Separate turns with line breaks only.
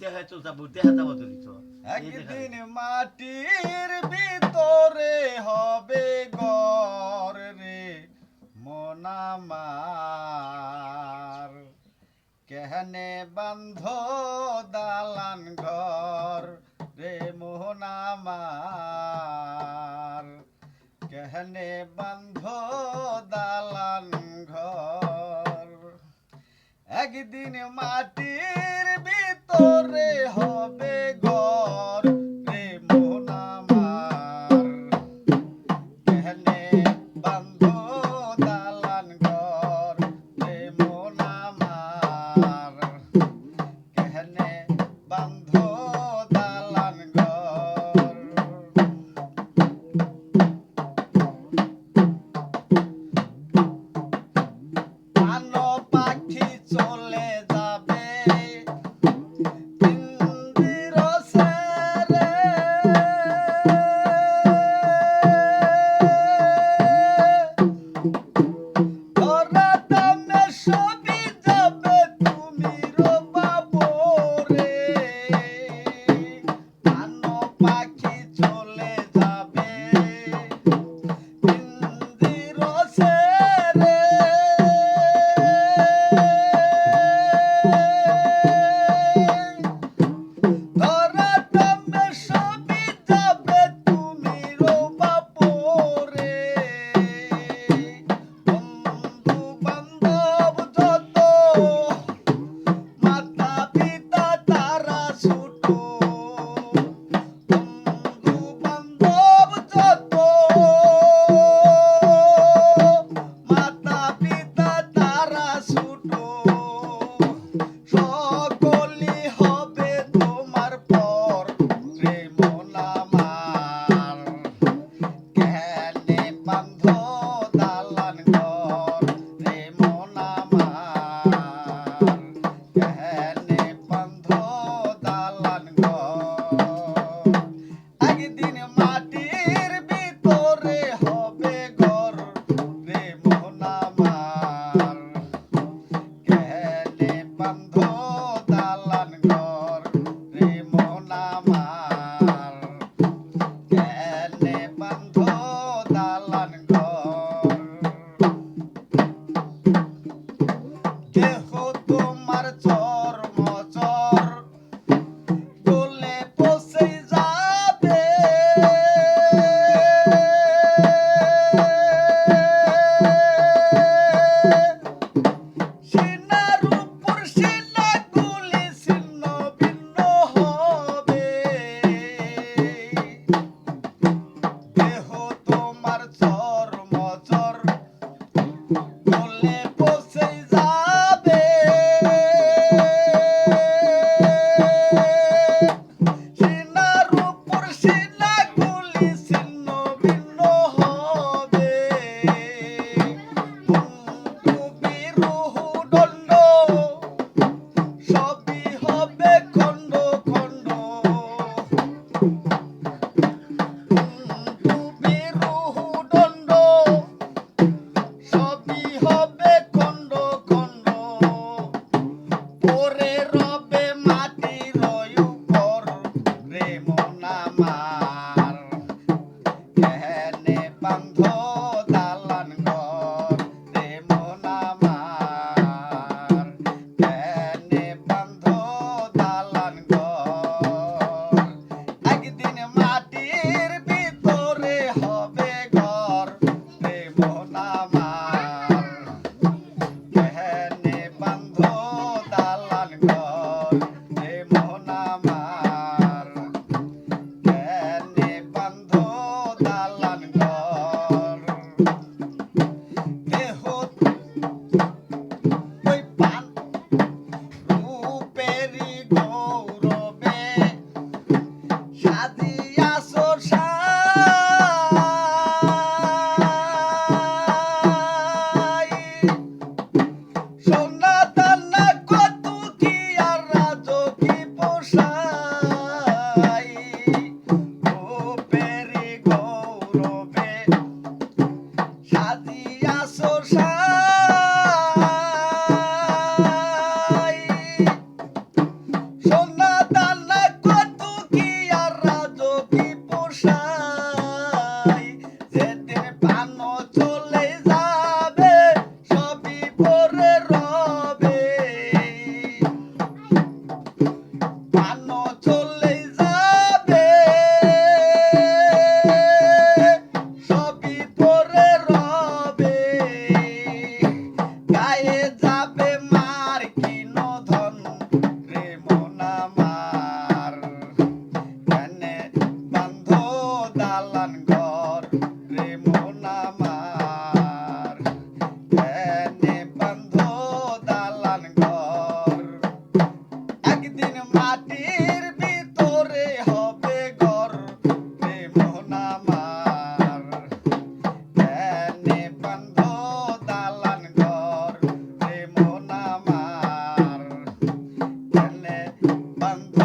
দেখা তো যাবো দেখা যাবো তো নিত
একদিন মাটির ভিতরে হবে ঘর রে মন আমার কেহনে বান্ধ দালান ঘর রে মোহন আমার কেহনে বান্ধ দালান ঘর একদিন মাটির ভিতরে হবে ঘর রে মোহন আমার কেহনে বান্ধ দালান ঘর রে মোহন আমার কেহনে বান্ধ দালান ঘর কানো পাখি চলে যাবে ইন্দির সেরে ধরা দামে সবই যাবে তুমি রো বাবরে মাটির ভিতরে হবে ঘর রে মন আমার কেনে বন্ধ দালান ঘর রে মন আমার কেনে বন্ধ